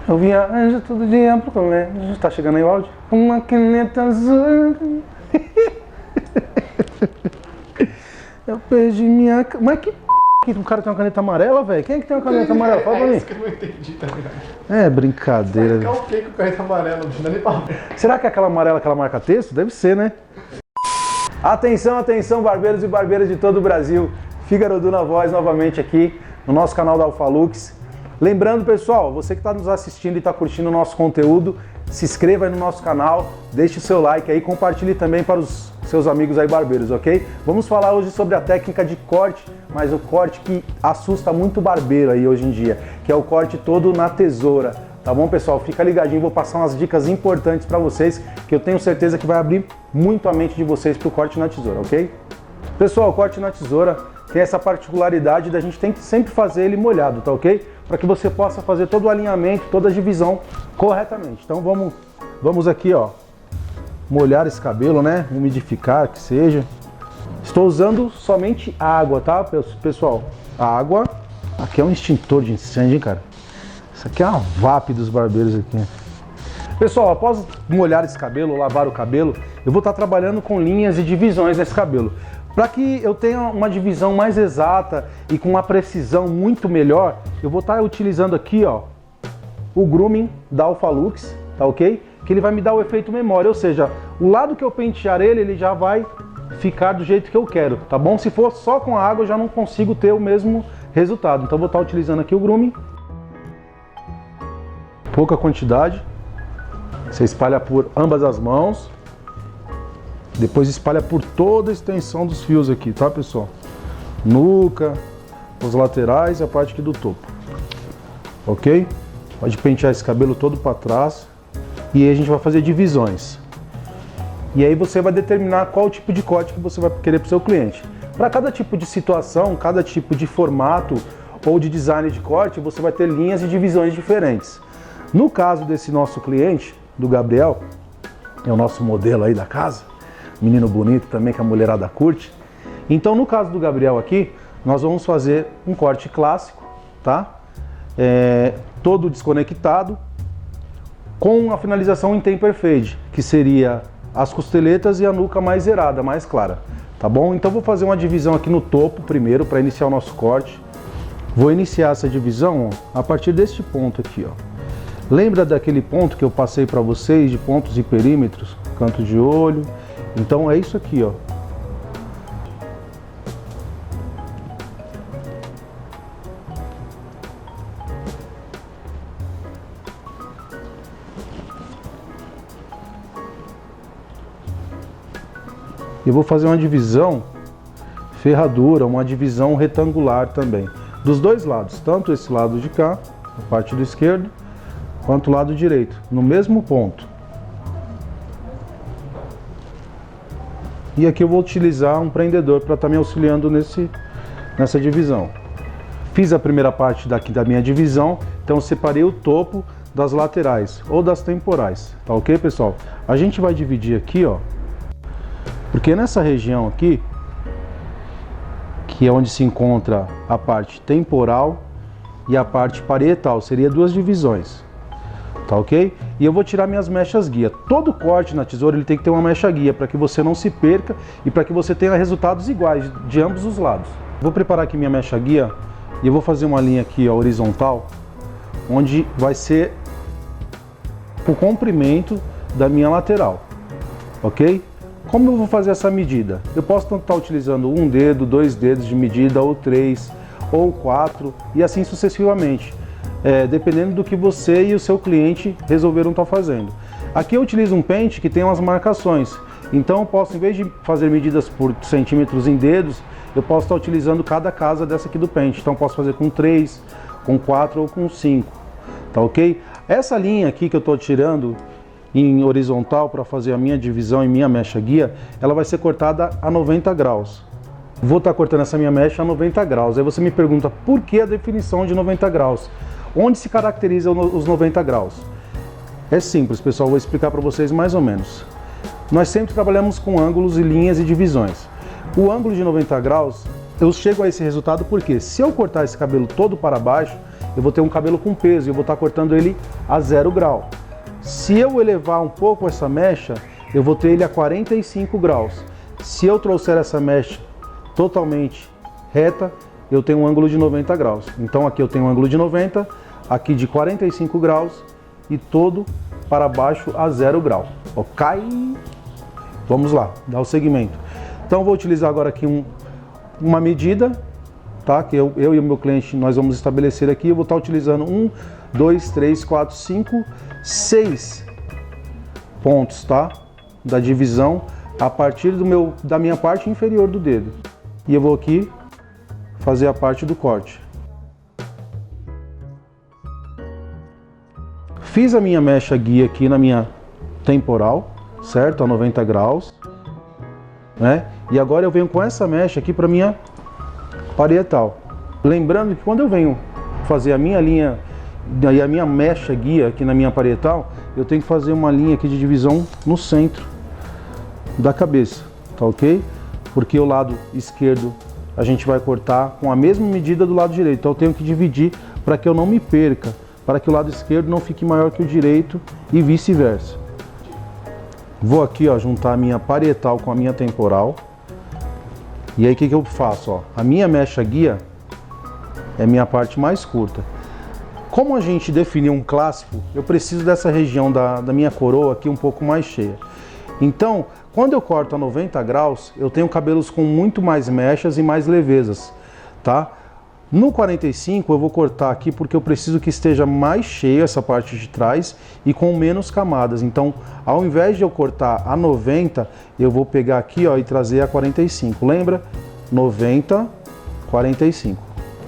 Eu viajo todo dia pro colégio. Tá chegando aí o áudio? Uma caneta azul. Eu perdi minha... Mas que o cara tem uma caneta amarela, velho? Quem é que tem uma caneta amarela? Fala pra mim. É isso que eu não entendi, tá ligado? É brincadeira. Vai ficar o que com caneta amarela? Não dá nem pra ver. Será que é aquela amarela que ela marca texto? Deve ser, né? Atenção, atenção, barbeiros e barbeiras de todo o Brasil. Fígaro na voz novamente aqui no nosso canal da Alphalux. Lembrando, pessoal, você que está nos assistindo e está curtindo o nosso conteúdo, se inscreva aí no nosso canal, deixe o seu like aí, compartilhe também para os seus amigos aí barbeiros, ok? Vamos falar hoje sobre a técnica de corte, mas o corte que assusta muito barbeiro aí hoje em dia, que é o corte todo na tesoura. Tá bom, pessoal? Fica ligadinho, vou passar umas dicas importantes para vocês, que eu tenho certeza que vai abrir muito a mente de vocês para o corte na tesoura, ok? Pessoal, o corte na tesoura tem essa particularidade da gente tem que sempre fazer ele molhado, tá ok? Para que você possa fazer todo o alinhamento, toda a divisão corretamente. Então vamos aqui, ó, molhar esse cabelo, né? Umidificar, que seja. Estou usando somente água, tá, pessoal? A água, aqui é um extintor de incêndio, hein, cara? Isso aqui é uma VAP dos barbeiros aqui. Pessoal, após molhar esse cabelo, lavar o cabelo, eu vou estar trabalhando com linhas e divisões nesse cabelo. Para que eu tenha uma divisão mais exata e com uma precisão muito melhor, eu vou estar utilizando aqui, ó, o grooming da Alphalux, tá ok? Que ele vai me dar o efeito memória, ou seja, o lado que eu pentear ele já vai ficar do jeito que eu quero, tá bom? Se for só com a água, eu já não consigo ter o mesmo resultado. Então eu vou estar utilizando aqui o grooming. Pouca quantidade. Você espalha por ambas as mãos. Depois espalha por toda a extensão dos fios aqui, tá, pessoal? Nuca, os laterais e a parte aqui do topo. Ok? Pode pentear esse cabelo todo para trás. E aí a gente vai fazer divisões. E aí você vai determinar qual tipo de corte que você vai querer para o seu cliente. Para cada tipo de situação, cada tipo de formato ou de design de corte, você vai ter linhas e divisões diferentes. No caso desse nosso cliente, do Gabriel, é o nosso modelo aí da casa, menino bonito também que a mulherada curte. Então no caso do Gabriel aqui, nós vamos fazer um corte clássico, tá? Todo desconectado, com a finalização em taper fade, que seria as costeletas e a nuca mais zerada, mais clara, tá bom? Então vou fazer uma divisão aqui no topo primeiro, para iniciar o nosso corte. Vou iniciar essa divisão, ó, a partir deste ponto aqui, ó. Lembra daquele ponto que eu passei para vocês, de pontos e perímetros, canto de olho? Então é isso aqui, ó. Eu vou fazer uma divisão ferradura, uma divisão retangular também, dos dois lados, tanto esse lado de cá, a parte do esquerdo, quanto o lado direito, no mesmo ponto. E aqui eu vou utilizar um prendedor para estar me auxiliando nessa divisão. Fiz a primeira parte daqui da minha divisão, então eu separei o topo das laterais ou das temporais, tá ok, pessoal? A gente vai dividir aqui, ó, porque nessa região aqui, que é onde se encontra a parte temporal e a parte parietal, seria duas divisões. Tá ok? E eu vou tirar minhas mechas guia. Todo corte na tesoura ele tem que ter uma mecha guia para que você não se perca e para que você tenha resultados iguais de ambos os lados. Vou preparar aqui minha mecha guia e eu vou fazer uma linha aqui, ó, horizontal, onde vai ser o comprimento da minha lateral, ok? Como eu vou fazer essa medida? Eu posso estar utilizando um dedo, 2 dedos de medida, ou 3, ou 4 e assim sucessivamente. Dependendo do que você e o seu cliente resolveram estar fazendo. Aqui eu utilizo um pente que tem umas marcações, então eu posso, em vez de fazer medidas por centímetros em dedos, eu posso estar utilizando cada casa dessa aqui do pente. Então eu posso fazer com 3, com 4 ou com 5, tá ok? Essa linha aqui que eu estou tirando em horizontal para fazer a minha divisão e minha mecha guia, ela vai ser cortada a 90 graus. Vou estar cortando essa minha mecha a 90 graus. Aí você me pergunta, por que a definição de 90 graus? Onde se caracteriza os 90 graus? É simples, pessoal, vou explicar para vocês mais ou menos. Nós sempre trabalhamos com ângulos e linhas e divisões. O ângulo de 90 graus, eu chego a esse resultado porque se eu cortar esse cabelo todo para baixo, eu vou ter um cabelo com peso e eu vou estar cortando ele a 0 grau. Se eu elevar um pouco essa mecha, eu vou ter ele a 45 graus. Se eu trouxer essa mecha totalmente reta, eu tenho um ângulo de 90 graus. Então aqui eu tenho um ângulo de 90, aqui de 45 graus e todo para baixo a 0 grau. Ok? Vamos lá, dar o segmento. Então vou utilizar agora aqui uma medida, tá? Que eu e o meu cliente nós vamos estabelecer aqui. Eu vou estar utilizando 1, 2, 3, 4, 5, 6 pontos, tá? Da divisão a partir da minha parte inferior do dedo. E eu vou aqui fazer a parte do corte. Fiz a minha mecha guia aqui na minha temporal, certo? A 90 graus, né? E agora eu venho com essa mecha aqui para minha parietal. Lembrando que quando eu venho fazer a minha linha e a minha mecha guia aqui na minha parietal, eu tenho que fazer uma linha aqui de divisão no centro da cabeça, tá ok? Porque o lado esquerdo a gente vai cortar com a mesma medida do lado direito, então eu tenho que dividir para que eu não me perca, para que o lado esquerdo não fique maior que o direito e vice-versa. Vou aqui, ó, juntar a minha parietal com a minha temporal. E aí o que eu faço? Ó? A minha mecha guia é a minha parte mais curta. Como a gente definiu um clássico, eu preciso dessa região da minha coroa aqui um pouco mais cheia. Então, quando eu corto a 90 graus, eu tenho cabelos com muito mais mechas e mais levezas, tá? No 45 eu vou cortar aqui porque eu preciso que esteja mais cheio essa parte de trás e com menos camadas. Então, ao invés de eu cortar a 90, eu vou pegar aqui, ó, e trazer a 45. Lembra? 90, 45.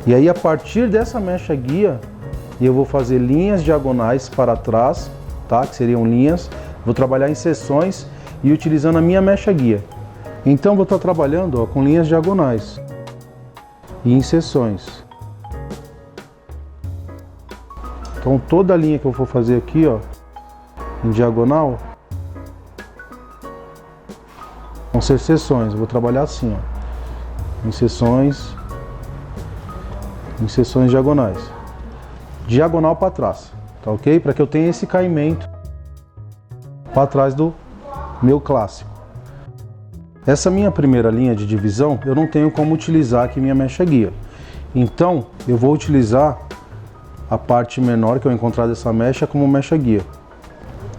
E aí, a partir dessa mecha guia, eu vou fazer linhas diagonais para trás, tá? Que seriam linhas. Vou trabalhar em seções e utilizando a minha mecha guia. Então, vou estar trabalhando, ó, com linhas diagonais e em seções. Então toda a linha que eu for fazer aqui, ó, em diagonal, vão ser seções. Eu vou trabalhar assim, ó, em seções diagonais, diagonal para trás, tá ok? Para que eu tenha esse caimento para trás do meu clássico. Essa minha primeira linha de divisão, eu não tenho como utilizar aqui minha mecha guia. Então, eu vou utilizar a parte menor que eu encontrar dessa mecha como mecha guia.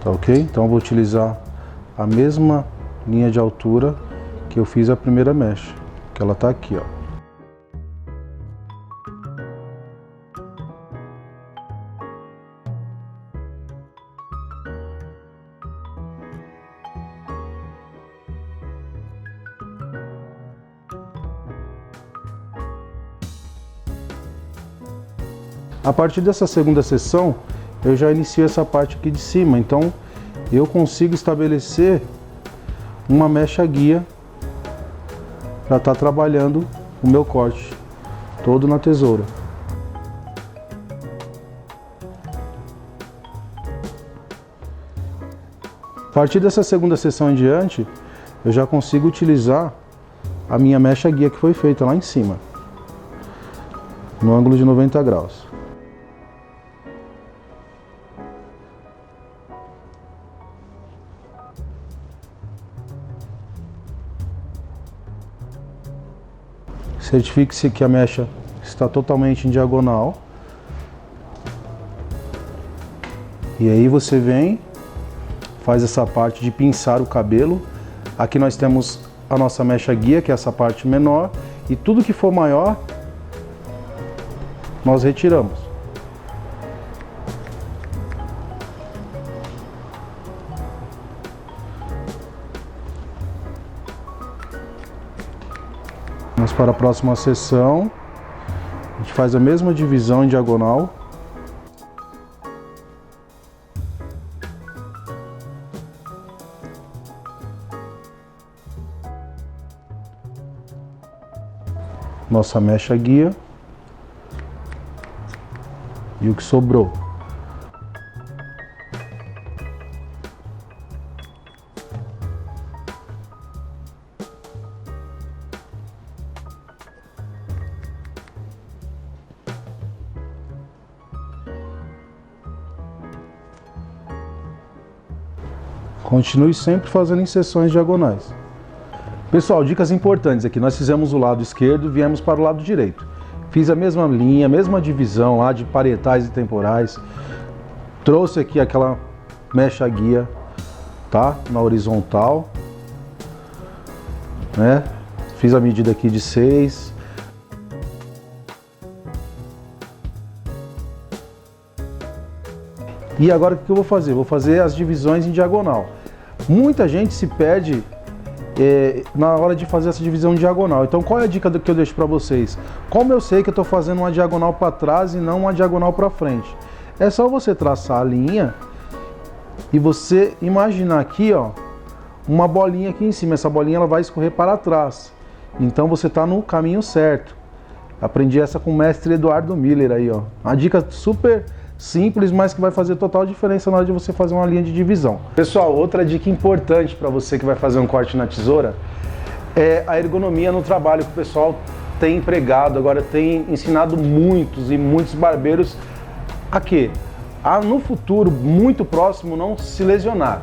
Tá ok? Então, eu vou utilizar a mesma linha de altura que eu fiz a primeira mecha, que ela tá aqui, ó. A partir dessa segunda seção, eu já inicio essa parte aqui de cima, então eu consigo estabelecer uma mecha guia para estar trabalhando o meu corte todo na tesoura. A partir dessa segunda seção em diante, eu já consigo utilizar a minha mecha guia que foi feita lá em cima, no ângulo de 90 graus. Certifique-se que a mecha está totalmente em diagonal. E aí você vem, faz essa parte de pinçar o cabelo. Aqui nós temos a nossa mecha guia, que é essa parte menor. E tudo que for maior, nós retiramos. Vamos para a próxima seção. A gente faz a mesma divisão em diagonal. Nossa mecha guia. E o que sobrou. Continue sempre fazendo inserções diagonais. Pessoal, dicas importantes aqui. Nós fizemos o lado esquerdo e viemos para o lado direito. Fiz a mesma linha, a mesma divisão lá de parietais e temporais. Trouxe aqui aquela mecha guia, tá? Na horizontal, né? Fiz a medida aqui de 6. E agora o que eu vou fazer? Vou fazer as divisões em diagonal. Muita gente se perde na hora de fazer essa divisão diagonal. Então qual é a dica que eu deixo para vocês? Como eu sei que eu estou fazendo uma diagonal para trás e não uma diagonal para frente? É só você traçar a linha e você imaginar aqui, ó, uma bolinha aqui em cima. Essa bolinha ela vai escorrer para trás. Então você está no caminho certo. Aprendi essa com o mestre Eduardo Miller aí, ó. Uma dica super simples, mas que vai fazer total diferença na hora de você fazer uma linha de divisão. Pessoal, outra dica importante para você que vai fazer um corte na tesoura é a ergonomia no trabalho que o pessoal tem empregado, agora tem ensinado muitos barbeiros a quê? A no futuro muito próximo não se lesionar.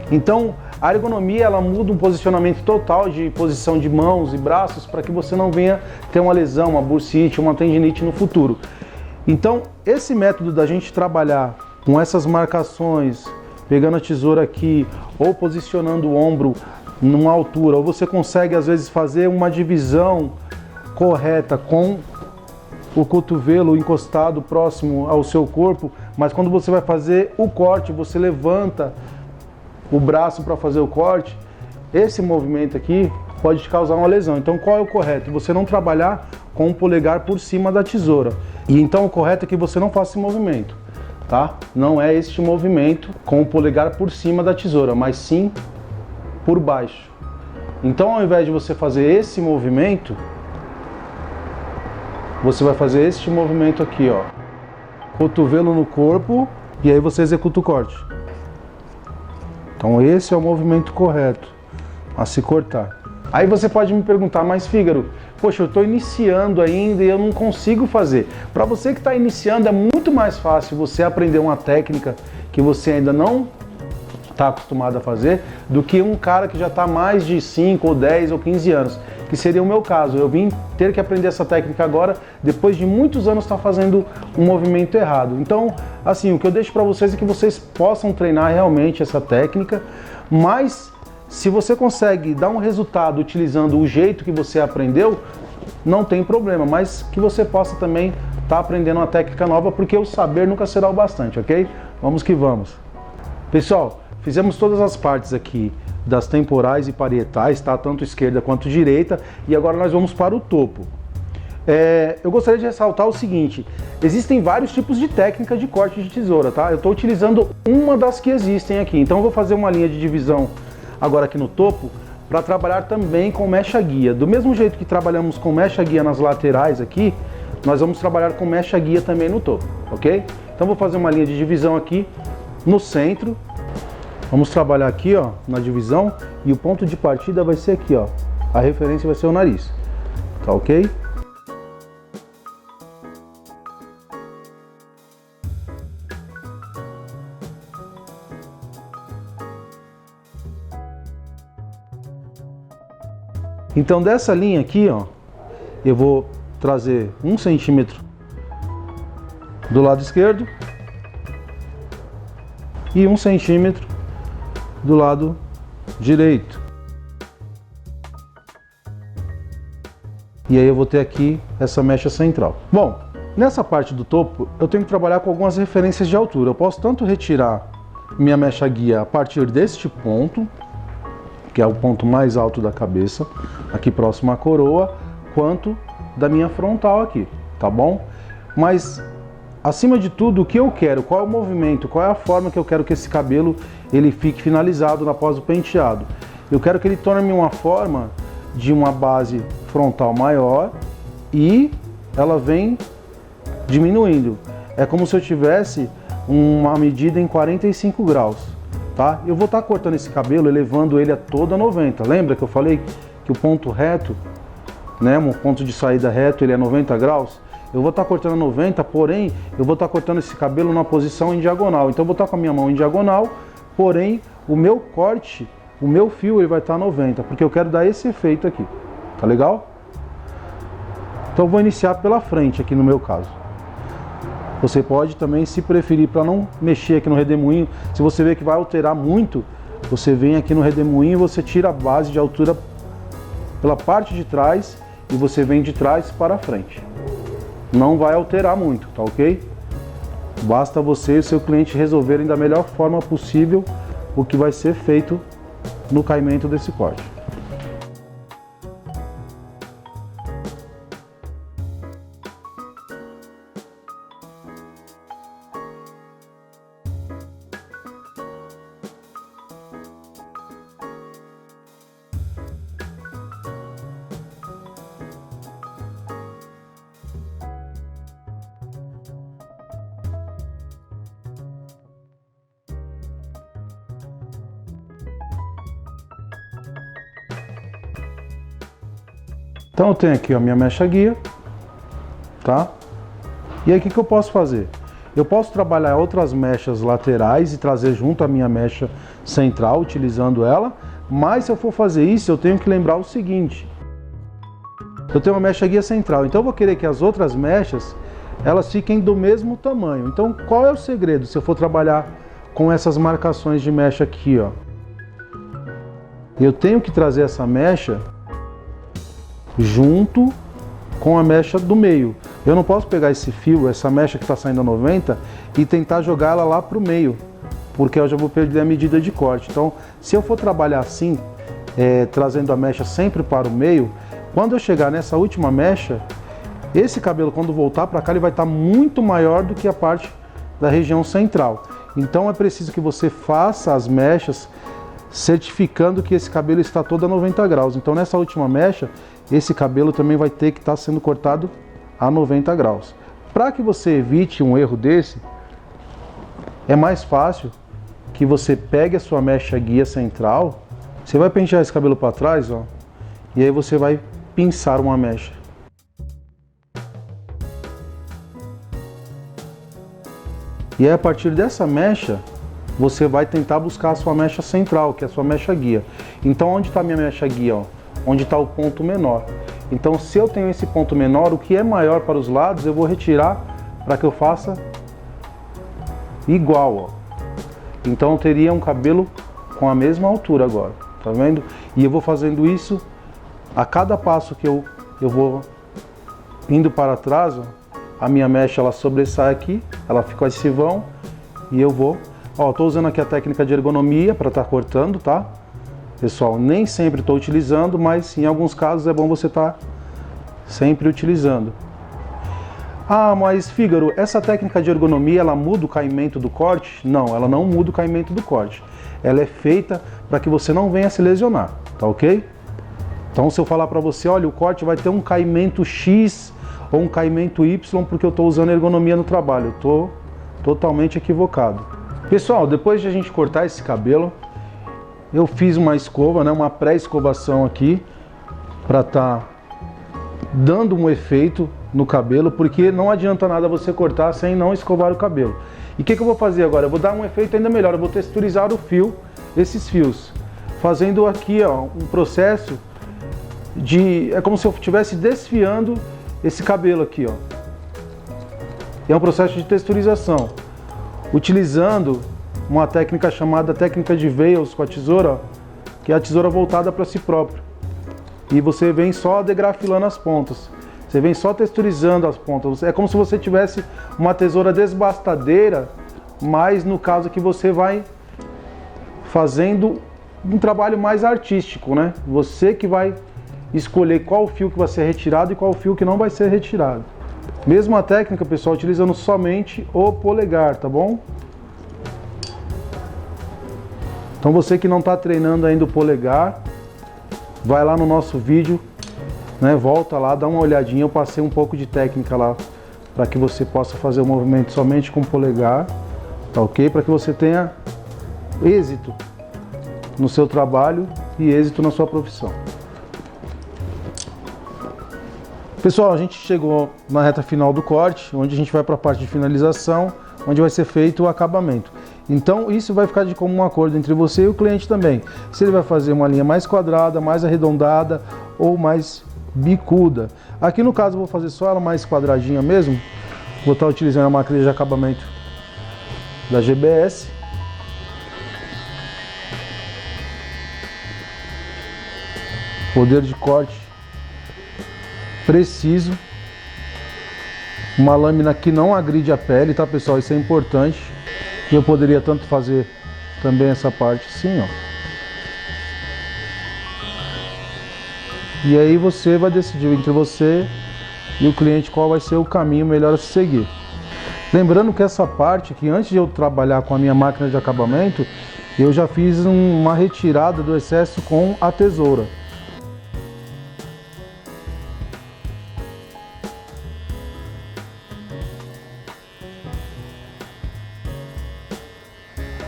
Então a ergonomia ela muda um posicionamento total de posição de mãos e braços para que você não venha ter uma lesão, uma bursite, uma tendinite no futuro. Então, esse método da gente trabalhar com essas marcações, pegando a tesoura aqui, ou posicionando o ombro numa altura, ou você consegue às vezes fazer uma divisão correta com o cotovelo encostado próximo ao seu corpo, mas quando você vai fazer o corte, você levanta o braço para fazer o corte, esse movimento aqui pode te causar uma lesão. Então qual é o correto? Você não trabalhar com o polegar por cima da tesoura. E então o correto é que você não faça esse movimento, tá? Não é este movimento com o polegar por cima da tesoura, mas sim por baixo. Então ao invés de você fazer esse movimento, você vai fazer este movimento aqui, ó. Cotovelo no corpo e aí você executa o corte. Então esse é o movimento correto a se cortar. Aí você pode me perguntar, mas Fígaro, poxa, eu estou iniciando ainda e eu não consigo fazer. Para você que está iniciando é muito mais fácil você aprender uma técnica que você ainda não está acostumado a fazer do que um cara que já está mais de 5 ou 10 ou 15 anos, que seria o meu caso. Eu vim ter que aprender essa técnica agora, depois de muitos anos estar fazendo um movimento errado. Então, assim, o que eu deixo para vocês é que vocês possam treinar realmente essa técnica, mas se você consegue dar um resultado utilizando o jeito que você aprendeu, não tem problema, mas que você possa também estar aprendendo uma técnica nova, porque o saber nunca será o bastante, ok? Vamos que vamos. Pessoal, fizemos todas as partes aqui das temporais e parietais, tá? Tanto esquerda quanto direita, e agora nós vamos para o topo. Eu gostaria de ressaltar o seguinte, existem vários tipos de técnica de corte de tesoura, tá? Eu estou utilizando uma das que existem aqui, então eu vou fazer uma linha de divisão agora aqui no topo, para trabalhar também com mecha guia. Do mesmo jeito que trabalhamos com mecha guia nas laterais aqui, nós vamos trabalhar com mecha guia também no topo, ok? Então vou fazer uma linha de divisão aqui no centro. Vamos trabalhar aqui, ó, na divisão, e o ponto de partida vai ser aqui, ó. A referência vai ser o nariz, tá ok? Então dessa linha aqui, ó, eu vou trazer 1 centímetro do lado esquerdo e 1 centímetro do lado direito. E aí eu vou ter aqui essa mecha central. Bom, nessa parte do topo eu tenho que trabalhar com algumas referências de altura. Eu posso tanto retirar minha mecha guia a partir deste ponto, que é o ponto mais alto da cabeça, aqui próximo à coroa, quanto da minha frontal aqui, tá bom? Mas, acima de tudo, o que eu quero, qual é o movimento, qual é a forma que eu quero que esse cabelo ele fique finalizado após o penteado. Eu quero que ele torne uma forma de uma base frontal maior e ela vem diminuindo. É como se eu tivesse uma medida em 45 graus. Tá? Eu vou estar cortando esse cabelo, elevando ele a toda 90. Lembra que eu falei que o ponto reto, né, um ponto de saída reto, ele é 90 graus? Eu vou estar cortando 90, porém, eu vou estar cortando esse cabelo na posição em diagonal. Então eu vou estar com a minha mão em diagonal, porém o meu corte, o meu fio ele vai estar 90, porque eu quero dar esse efeito aqui, tá legal? Então eu vou iniciar pela frente aqui no meu caso. Você pode também, se preferir, para não mexer aqui no redemoinho, se você vê que vai alterar muito, você vem aqui no redemoinho e você tira a base de altura pela parte de trás e você vem de trás para frente. Não vai alterar muito, tá ok? Basta você e o seu cliente resolverem da melhor forma possível o que vai ser feito no caimento desse corte. Então eu tenho aqui a minha mecha guia, tá? E aí o que eu posso fazer? Eu posso trabalhar outras mechas laterais e trazer junto a minha mecha central, utilizando ela, mas se eu for fazer isso, eu tenho que lembrar o seguinte. Eu tenho uma mecha guia central, então eu vou querer que as outras mechas, elas fiquem do mesmo tamanho. Então qual é o segredo se eu for trabalhar com essas marcações de mecha aqui, ó? Eu tenho que trazer essa mecha junto com a mecha do meio. Eu não posso pegar esse fio, essa mecha que está saindo a 90 e tentar jogar ela lá para o meio, porque eu já vou perder a medida de corte. Então, se eu for trabalhar assim, trazendo a mecha sempre para o meio, quando eu chegar nessa última mecha, esse cabelo, quando voltar para cá, ele vai estar muito maior do que a parte da região central. Então é preciso que você faça as mechas certificando que esse cabelo está todo a 90 graus. Então nessa última mecha, esse cabelo também vai ter que estar sendo cortado a 90 graus. Para que você evite um erro desse, é mais fácil que você pegue a sua mecha guia central, você vai pentear esse cabelo para trás, ó, e aí você vai pinçar uma mecha. E aí a partir dessa mecha, você vai tentar buscar a sua mecha central, que é a sua mecha guia. Então onde está a minha mecha guia? Ó? Onde está o ponto menor. Então se eu tenho esse ponto menor, o que é maior para os lados, eu vou retirar para que eu faça igual. Ó. Então eu teria um cabelo com a mesma altura agora, tá vendo? E eu vou fazendo isso a cada passo que eu vou indo para trás, ó, a minha mecha ela sobressai aqui, ela fica esse vão e eu vou... Ó, estou usando aqui a técnica de ergonomia para estar cortando, tá? Pessoal, nem sempre estou utilizando, mas em alguns casos é bom você estar sempre utilizando. Ah, mas Fígaro, essa técnica de ergonomia, ela muda o caimento do corte? Não, ela não muda o caimento do corte. Ela é feita para que você não venha se lesionar, tá ok? Então se eu falar para você, olha, o corte vai ter um caimento X ou um caimento Y porque eu estou usando ergonomia no trabalho, eu estou totalmente equivocado. Pessoal, depois de a gente cortar esse cabelo, eu fiz uma escova, né, uma pré-escovação aqui, para estar dando um efeito no cabelo, porque não adianta nada você cortar sem não escovar o cabelo. E o que eu vou fazer agora? Eu vou dar um efeito ainda melhor, eu vou texturizar o fio, esses fios, fazendo aqui ó, um processo de... é como se eu estivesse desfiando esse cabelo aqui, ó. É um processo de texturização. Utilizando uma técnica chamada técnica de veils com a tesoura, ó, que é a tesoura voltada para si própria. E você vem só degrafilando as pontas. Você vem só texturizando as pontas. É como se você tivesse uma tesoura desbastadeira, mas no caso que você vai fazendo um trabalho mais artístico, né? Você que vai escolher qual fio que vai ser retirado e qual fio que não vai ser retirado. Mesma técnica, pessoal, utilizando somente o polegar, tá bom? Então você que não está treinando ainda o polegar, vai lá no nosso vídeo, né? Volta lá, dá uma olhadinha, eu passei um pouco de técnica lá para que você possa fazer o movimento somente com o polegar, tá ok? Para que você tenha êxito no seu trabalho e êxito na sua profissão. Pessoal, a gente chegou na reta final do corte, onde a gente vai para a parte de finalização, onde vai ser feito o acabamento. Então isso vai ficar de comum acordo entre você e o cliente também. Se ele vai fazer uma linha mais quadrada, mais arredondada ou mais bicuda. Aqui no caso eu vou fazer só ela mais quadradinha mesmo. Vou estar utilizando a máquina de acabamento da GBS. Poder de corte preciso. Uma lâmina que não agride a pele, tá pessoal? Isso é importante. Eu poderia tanto fazer também essa parte assim, ó. E aí você vai decidir entre você e o cliente qual vai ser o caminho melhor a se seguir. Lembrando que essa parte aqui, antes de eu trabalhar com a minha máquina de acabamento, eu já fiz uma retirada do excesso com a tesoura.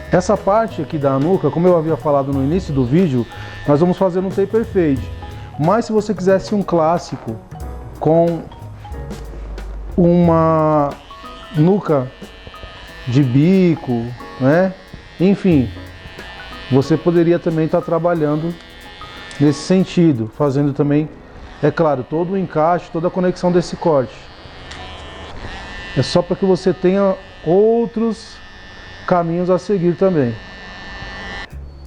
Essa parte aqui da nuca, como eu havia falado no início do vídeo, nós vamos fazer um taper fade. Mas se você quisesse um clássico com uma nuca de bico, né? Enfim, você poderia também estar trabalhando nesse sentido, fazendo também, é claro, todo o encaixe, toda a conexão desse corte. É só para que você tenha outros caminhos a seguir também.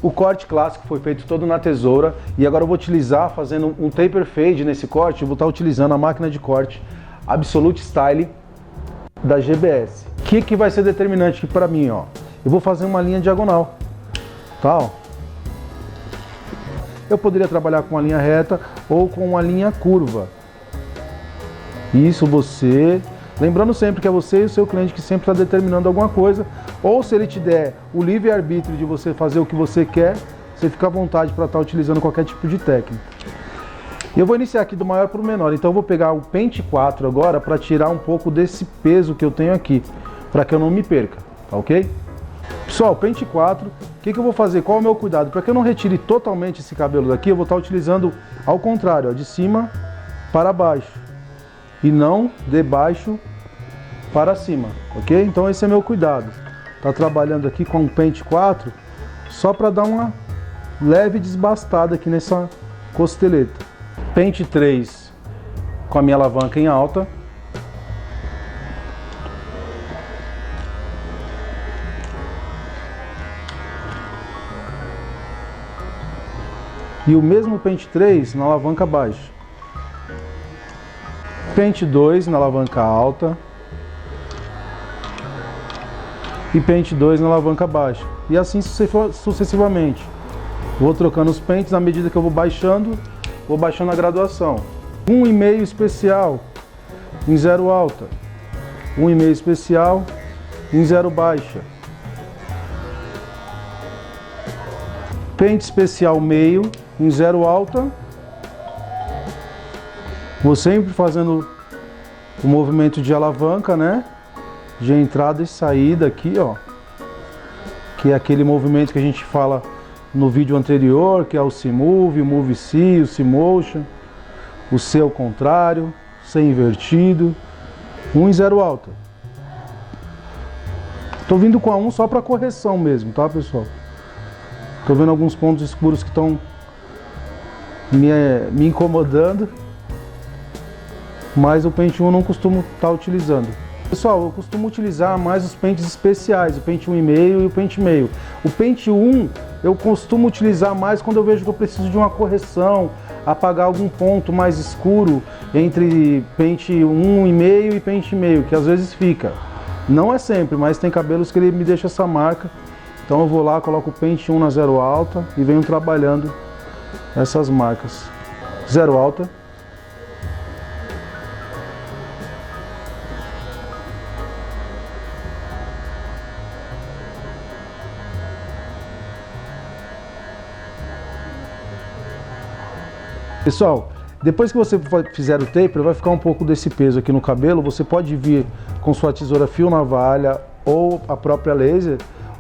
O corte clássico foi feito todo na tesoura e agora eu vou utilizar, fazendo um taper fade nesse corte, eu vou estar utilizando a máquina de corte Absolute Style da GBS. O que vai ser determinante aqui para mim, ó? Eu vou fazer uma linha diagonal, tá? Ó. Eu poderia trabalhar com uma linha reta ou com uma linha curva. Isso você... Lembrando sempre que é você e o seu cliente que sempre está determinando alguma coisa, ou se ele te der o livre-arbítrio de você fazer o que você quer, você fica à vontade para estar utilizando qualquer tipo de técnica. Eu vou iniciar aqui do maior para o menor, então eu vou pegar o pente 4 agora para tirar um pouco desse peso que eu tenho aqui, para que eu não me perca, tá ok? Pessoal, pente 4, o que eu vou fazer? Qual é o meu cuidado? Para que eu não retire totalmente esse cabelo daqui, eu vou estar utilizando ao contrário, ó, de cima para baixo, e não de baixo para cima, ok? Então esse é meu cuidado. Tá trabalhando aqui com o pente 4 só para dar uma leve desbastada aqui nessa costeleta. Pente 3 com a minha alavanca em alta. E o mesmo pente 3 na alavanca baixa. Pente 2 na alavanca alta. E pente 2 na alavanca baixa. E assim sucessivamente. Vou trocando os pentes na medida que eu vou baixando a graduação. 1,5 especial em 0 alta. 1,5 especial em 0 baixa. Pente especial meio em 0 alta. Vou sempre fazendo o movimento de alavanca, né? De entrada e saída aqui, ó, que é aquele movimento que a gente fala no vídeo anterior, que é o C-Move, o Move-C, o C-Motion, o C ao contrário, C invertido, 1 em 0 alta. Tô vindo com a 1 só para correção mesmo, tá pessoal? Tô vendo alguns pontos escuros que estão me incomodando, mas o pente 1 eu não costumo estar utilizando. Pessoal, eu costumo utilizar mais os pentes especiais, o pente 1,5 e o pente meio. O pente 1 eu costumo utilizar mais quando eu vejo que eu preciso de uma correção, apagar algum ponto mais escuro entre pente 1,5 e pente meio, que às vezes fica. Não é sempre, mas tem cabelos que ele me deixa essa marca. Então eu vou lá, coloco o pente 1 na 0 alta e venho trabalhando essas marcas. 0 alta. Pessoal, depois que você fizer o taper, vai ficar um pouco desse peso aqui no cabelo. Você pode vir com sua tesoura fio navalha ou a própria laser,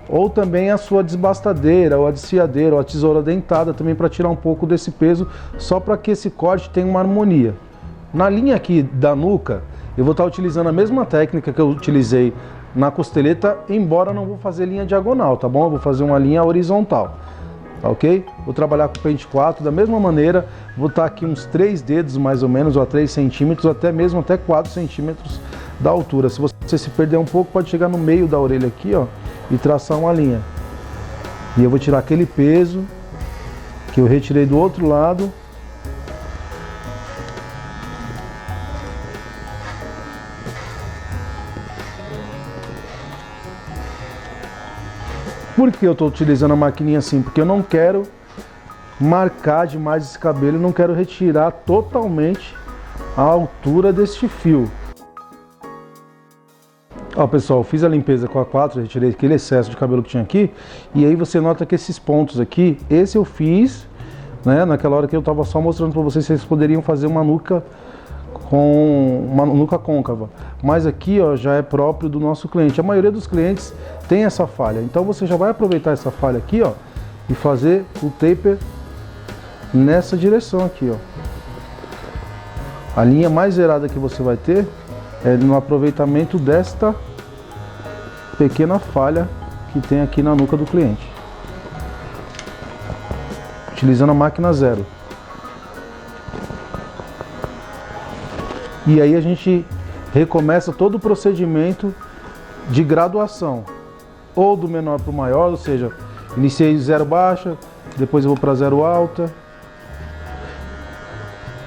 ou também a sua desbastadeira, ou a desfiadeira, ou a tesoura dentada também, para tirar um pouco desse peso, só para que esse corte tenha uma harmonia. Na linha aqui da nuca, eu vou estar utilizando a mesma técnica que eu utilizei na costeleta, embora eu não vou fazer linha diagonal, tá bom? Eu vou fazer uma linha horizontal, tá ok? Vou trabalhar com pente 4 da mesma maneira, vou estar aqui uns 3 dedos mais ou menos, ou a 3 centímetros, ou até mesmo até 4 centímetros da altura. Se você se perder um pouco, pode chegar no meio da orelha aqui, ó, e traçar uma linha. E eu vou tirar aquele peso que eu retirei do outro lado. Por que eu estou utilizando a maquininha assim? Porque eu não quero marcar demais esse cabelo, não quero retirar totalmente a altura deste fio. Ó, pessoal, fiz a limpeza com a 4, retirei aquele excesso de cabelo que tinha aqui, e aí você nota que esses pontos aqui, esse eu fiz, né, naquela hora que eu estava só mostrando para vocês se vocês poderiam fazer uma nuca com uma nuca côncava, mas aqui, ó, já é próprio do nosso cliente. A maioria dos clientes tem essa falha, então você já vai aproveitar essa falha aqui, ó, e fazer o taper nessa direção aqui, ó. A linha mais zerada que você vai ter é no aproveitamento desta pequena falha que tem aqui na nuca do cliente, utilizando a máquina zero. E aí a gente recomeça todo o procedimento de graduação, ou do menor para o maior, ou seja, iniciei zero baixa, depois eu vou para zero alta.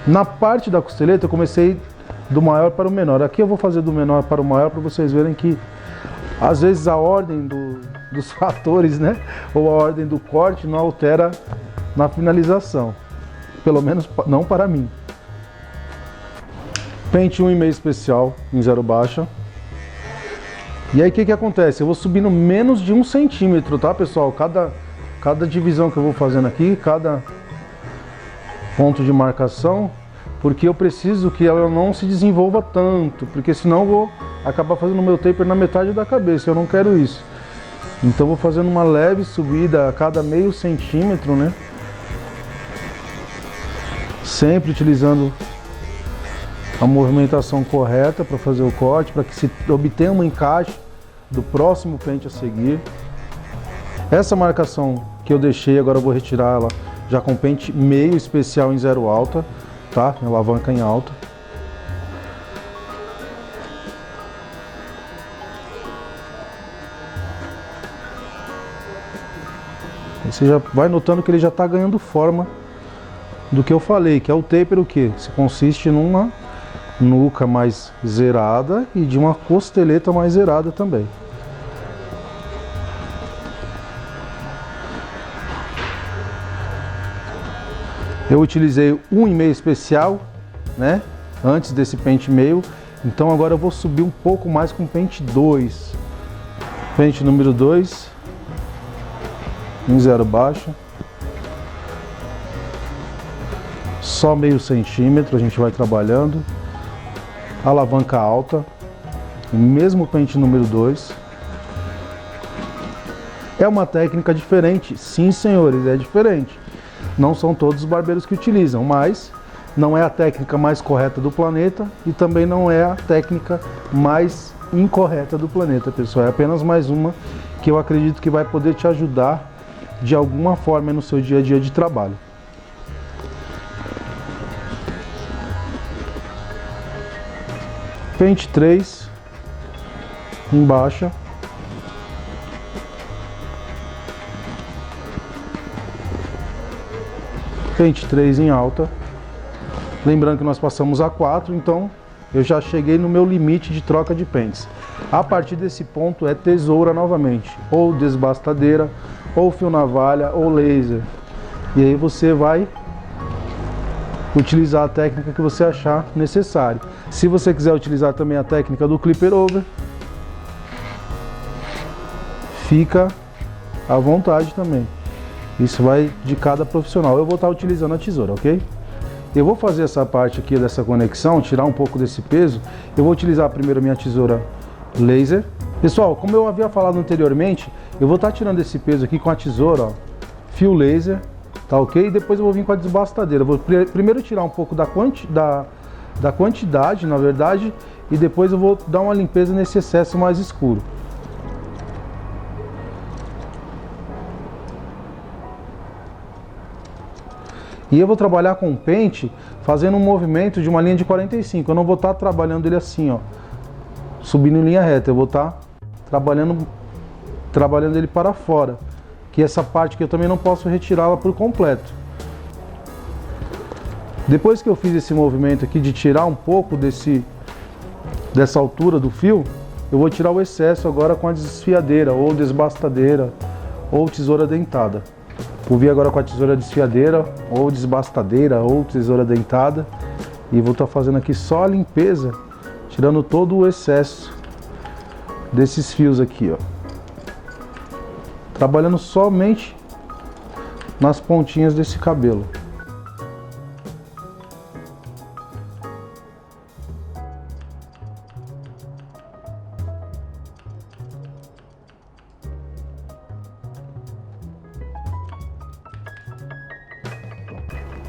Na parte da costeleta eu comecei do maior para o menor. Aqui eu vou fazer do menor para o maior para vocês verem que às vezes a ordem dos fatores, né, ou a ordem do corte não altera na finalização, pelo menos não para mim. Pente 1,5 especial em zero baixa. E aí o que acontece? Eu vou subindo menos de 1 centímetro, tá, pessoal? Cada divisão que eu vou fazendo aqui, cada ponto de marcação, porque eu preciso que ela não se desenvolva tanto, porque senão eu vou acabar fazendo o meu taper na metade da cabeça, eu não quero isso. Então vou fazendo uma leve subida a cada meio centímetro, né? Sempre utilizando a movimentação correta para fazer o corte, para que se obtenha um encaixe do próximo pente a seguir. Essa marcação que eu deixei, agora eu vou retirar ela já com pente meio especial em zero alta, tá? Alavanca em alta. Você já vai notando que ele já está ganhando forma do que eu falei, que é o taper, o que? Se consiste numa nuca mais zerada e de uma costeleta mais zerada também. Eu utilizei 1,5 especial, né, antes desse pente meio, então agora eu vou subir um pouco mais com pente 2. Pente número 2 em zero baixa. Só meio centímetro a gente vai trabalhando. Alavanca alta, o mesmo pente número 2. É uma técnica diferente, sim senhores, é diferente. Não são todos os barbeiros que utilizam, mas não é a técnica mais correta do planeta e também não é a técnica mais incorreta do planeta, pessoal. É apenas mais uma que eu acredito que vai poder te ajudar de alguma forma no seu dia a dia de trabalho. Pente 3 em baixa. Pente 3 em alta. Lembrando que nós passamos a 4, então eu já cheguei no meu limite de troca de pentes. A partir desse ponto é tesoura novamente, ou desbastadeira, ou fio navalha, ou laser. E aí você vai utilizar a técnica que você achar necessário. Se você quiser utilizar também a técnica do clipper over, fica à vontade também. Isso vai de cada profissional. Eu vou estar utilizando a tesoura, ok? Eu vou fazer essa parte aqui dessa conexão, tirar um pouco desse peso. Eu vou utilizar primeiro a minha tesoura laser. Pessoal, como eu havia falado anteriormente, eu vou estar tirando esse peso aqui com a tesoura, ó, fio laser, tá ok? E depois eu vou vir com a desbastadeira. Eu vou primeiro tirar um pouco da quantidade, na verdade, e depois eu vou dar uma limpeza nesse excesso mais escuro. E eu vou trabalhar com o pente fazendo um movimento de uma linha de 45. Eu não vou estar trabalhando ele assim, ó, subindo em linha reta. Eu vou estar trabalhando ele para fora, que essa parte que eu também não posso retirá-la por completo. Depois que eu fiz esse movimento aqui de tirar um pouco dessa altura do fio, eu vou tirar o excesso agora com a desfiadeira, ou desbastadeira, ou tesoura dentada. Vou vir agora com a tesoura desfiadeira, ou desbastadeira, ou tesoura dentada, e vou estar fazendo aqui só a limpeza, tirando todo o excesso desses fios aqui, ó. Trabalhando somente nas pontinhas desse cabelo.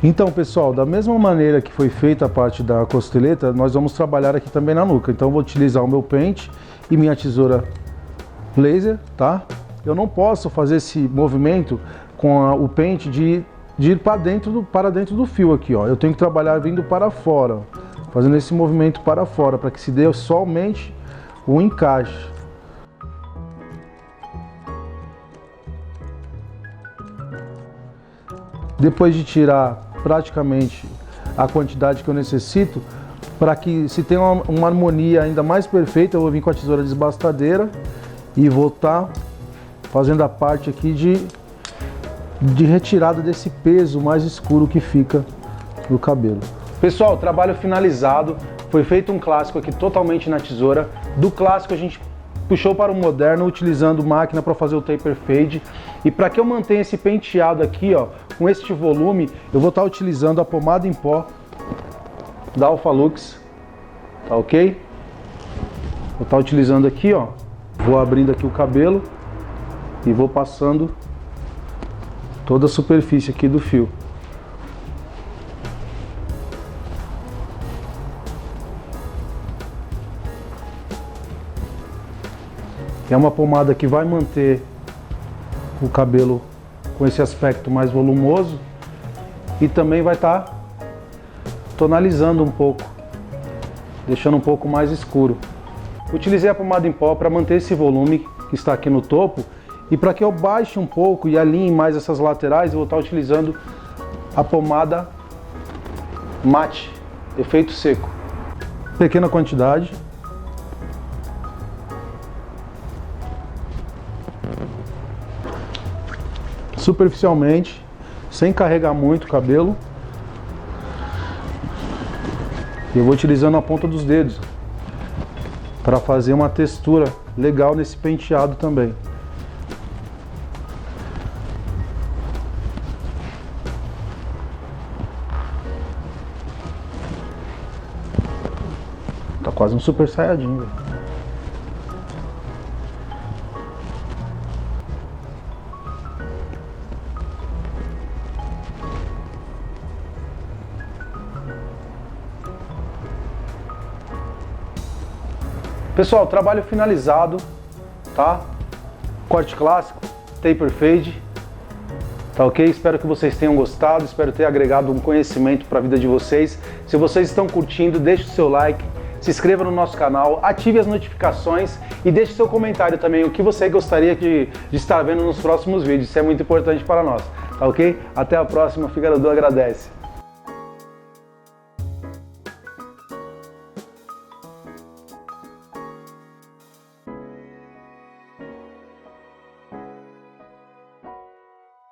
Então, pessoal, da mesma maneira que foi feita a parte da costeleta, nós vamos trabalhar aqui também na nuca. Então, eu vou utilizar o meu pente e minha tesoura laser, tá? Eu não posso fazer esse movimento com o pente de ir para dentro do fio aqui, ó. Eu tenho que trabalhar vindo para fora, ó, fazendo esse movimento para fora, para que se dê somente o encaixe. Depois de tirar praticamente a quantidade que eu necessito, para que se tenha uma harmonia ainda mais perfeita, eu vou vir com a tesoura desbastadeira e vou estar fazendo a parte aqui de retirada desse peso mais escuro que fica no cabelo. Pessoal, trabalho finalizado, foi feito um clássico aqui totalmente na tesoura. Do clássico a gente puxou para o moderno utilizando máquina para fazer o taper fade. E para que eu mantenha esse penteado aqui, ó, com este volume, eu vou estar utilizando a pomada em pó da Alphalux, tá ok? Vou estar utilizando aqui, ó, vou abrindo aqui o cabelo e vou passando toda a superfície aqui do fio. É uma pomada que vai manter o cabelo com esse aspecto mais volumoso e também vai estar tonalizando um pouco, deixando um pouco mais escuro. Utilizei a pomada em pó para manter esse volume que está aqui no topo, e para que eu baixe um pouco e alinhe mais essas laterais, eu vou estar utilizando a pomada mate, efeito seco. Pequena quantidade. Superficialmente, sem carregar muito o cabelo. E eu vou utilizando a ponta dos dedos para fazer uma textura legal nesse penteado também. Tá quase um super saiyajin, velho. Pessoal, trabalho finalizado, tá? Corte clássico, taper fade, tá ok? Espero que vocês tenham gostado, espero ter agregado um conhecimento para a vida de vocês. Se vocês estão curtindo, deixe o seu like, se inscreva no nosso canal, ative as notificações e deixe seu comentário também, o que você gostaria de estar vendo nos próximos vídeos. Isso é muito importante para nós, tá ok? Até a próxima, Figaro agradece.